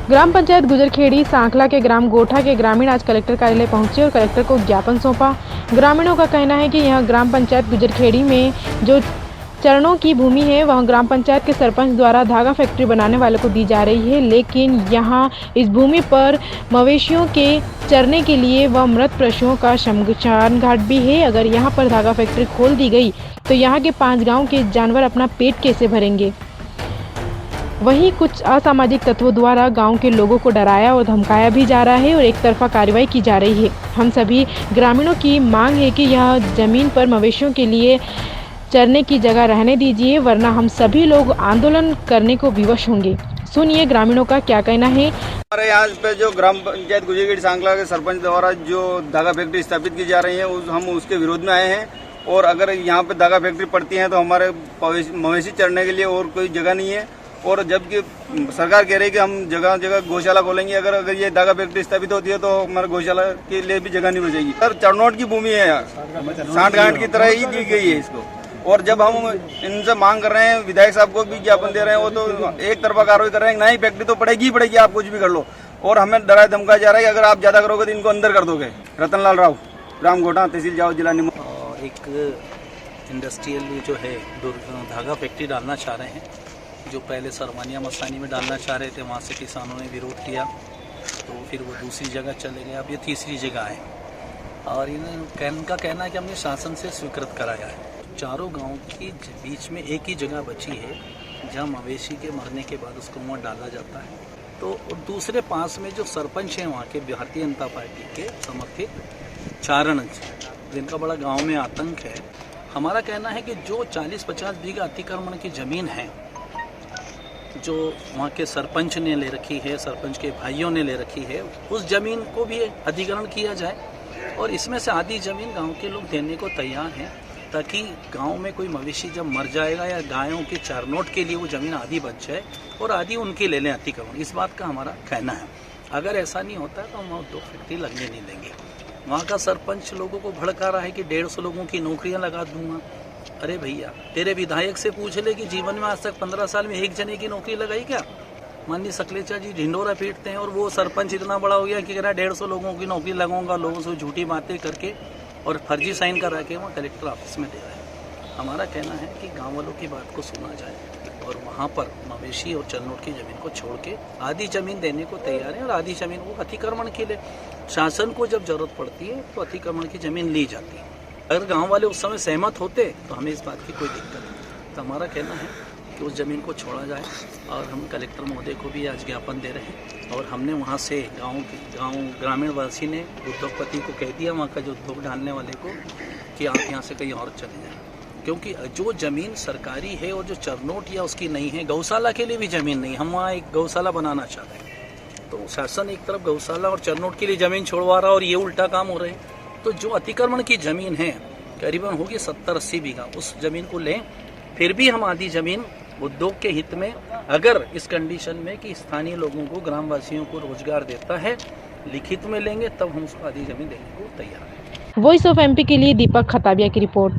ग्राम पंचायत गुजरखेड़ी सांखला के ग्राम गोठा के ग्रामीण आज कलेक्टर कार्यालय पहुंचे और कलेक्टर को ज्ञापन सौंपा। ग्रामीणों का कहना है कि यह ग्राम पंचायत गुजरखेड़ी में जो चरणों की भूमि है वह ग्राम पंचायत के सरपंच द्वारा धागा फैक्ट्री बनाने वाले को दी जा रही है, लेकिन यहाँ इस भूमि पर मवेशियों के चरने के लिए व मृत पशुओं का शमशान घाट भी है। अगर यहाँ पर धागा फैक्ट्री खोल दी गई तो यहाँ के 5 गाँव के जानवर अपना पेट कैसे भरेंगे। वहीं कुछ असामाजिक तत्वों द्वारा गांव के लोगों को डराया और धमकाया भी जा रहा है और एक तरफा कार्रवाई की जा रही है। हम सभी ग्रामीणों की मांग है कि यह जमीन पर मवेशियों के लिए चरने की जगह रहने दीजिए, वरना हम सभी लोग आंदोलन करने को विवश होंगे। सुनिए ग्रामीणों का क्या कहना है। हमारे यहाँ पे जो ग्राम पंचायत गुजरखेड़ी सांखला के सरपंच द्वारा जो धागा फैक्ट्री स्थापित की जा रही है हम उसके विरोध में आए हैं। और अगर यहाँ पे धागा फैक्ट्री पड़ती है तो हमारे मवेशी चरने के लिए और कोई जगह नहीं है। और जबकि सरकार कह रही है कि हम जगह जगह गौशाला खोलेंगे, अगर ये धागा फैक्ट्री स्थापित होती है तो हमारे गौशाला के लिए भी जगह नहीं बचेगी। सर चरनोट की भूमि है यार, सांठगांठ की तरह ही दी गई है इसको। और जब हम इनसे मांग कर रहे हैं, विधायक साहब को भी ज्ञापन दे रहे हैं, वो तो एक तरफा कार्रवाई कर रहे हैं, नहीं फैक्ट्री तो पड़ेगी ही पड़ेगी, आप कुछ भी कर लो। और हमें डराया धमकाया जा रहा है कि अगर आप ज्यादा करोगे तो इनको अंदर कर दोगे। रतनलाल राव, ग्राम गोठा, तहसील जाओ, जिला निमो। एक इंडस्ट्रियल जो है धागा फैक्ट्री डालना चाह रहे हैं, जो पहले सरवानिया मस्तानी में डालना चाह रहे थे, वहाँ से किसानों ने विरोध किया तो फिर वो दूसरी जगह चले गए। अब ये तीसरी जगह है और इनका कहना है कि हमने शासन से स्वीकृत कराया है। चारों गांव के बीच में एक ही जगह बची है जहां मवेशी के मरने के बाद उसको वहाँ डाला जाता है। तो दूसरे पास में जो सरपंच हैं वहाँ के भारतीय जनता पार्टी के समर्थित चारण, जिनका बड़ा गांव में आतंक है। हमारा कहना है कि जो 40-50 बीघा अतिक्रमण की ज़मीन है जो वहाँ के सरपंच ने ले रखी है, सरपंच के भाइयों ने ले रखी है, उस ज़मीन को भी अधिग्रहण किया जाए और इसमें से आधी ज़मीन गांव के लोग देने को तैयार हैं, ताकि गांव में कोई मवेशी जब मर जाएगा या गायों के चारनोट के लिए वो ज़मीन आधी बच जाए और आधी उनकी ले लें अतिक्रमण। इस बात का हमारा कहना है। अगर ऐसा नहीं होता है तो हम 2 फैक्ट्री लगने नहीं देंगे। वहाँ का सरपंच लोगों को भड़का रहा है कि 150 लोगों की नौकरियाँ लगा दूंगा। अरे भैया, तेरे विधायक से पूछ ले कि जीवन में आज तक 15 साल में एक जने की नौकरी लगाई क्या? माननीय सकलेचा जी ढिंडोरा पीटते हैं और वो सरपंच इतना बड़ा हो गया कि कह रहा है 150 लोगों की नौकरी लगाऊंगा, लोगों से झूठी बातें करके और फर्जी साइन करा के वहाँ कलेक्टर ऑफिस में दे रहा है। हमारा कहना है कि गाँव वालों की बात को सुना जाए और वहाँ पर मवेशी और चरनोट की ज़मीन को छोड़ के आधी ज़मीन देने को तैयार है और आधी ज़मीन वो अतिक्रमण के लिए शासन को जब जरूरत पड़ती है तो अतिक्रमण की ज़मीन ली जाती है। अगर गांव वाले उस समय सहमत होते तो हमें इस बात की कोई दिक्कत नहीं। तो हमारा कहना है कि उस ज़मीन को छोड़ा जाए और हम कलेक्टर महोदय को भी आज ज्ञापन दे रहे हैं। और हमने वहाँ से गांव ग्रामीण वासी ने उद्योगपति को कह दिया, वहाँ का जो उद्योग डालने वाले को, कि आप यहाँ से कहीं और चले जाएँ, क्योंकि जो ज़मीन सरकारी है और जो चरनोट या उसकी नहीं है, गौशाला के लिए भी ज़मीन नहीं। हम वहाँ एक गौशाला बनाना चाह रहे हैं, तो शासन एक तरफ गौशाला और चरनोट के लिए ज़मीन छोड़वा रहा और ये उल्टा काम हो रहे हैं। तो जो अतिक्रमण की ज़मीन है करीबन होगी 70-80 बीघा, उस ज़मीन को लें, फिर भी हम आधी ज़मीन उद्योग के हित में, अगर इस कंडीशन में कि स्थानीय लोगों को, ग्रामवासियों को रोजगार देता है, लिखित में लेंगे, तब हम उसको आधी ज़मीन देने को तैयार हैं। वॉइस ऑफ एमपी के लिए दीपक खताबिया की रिपोर्ट।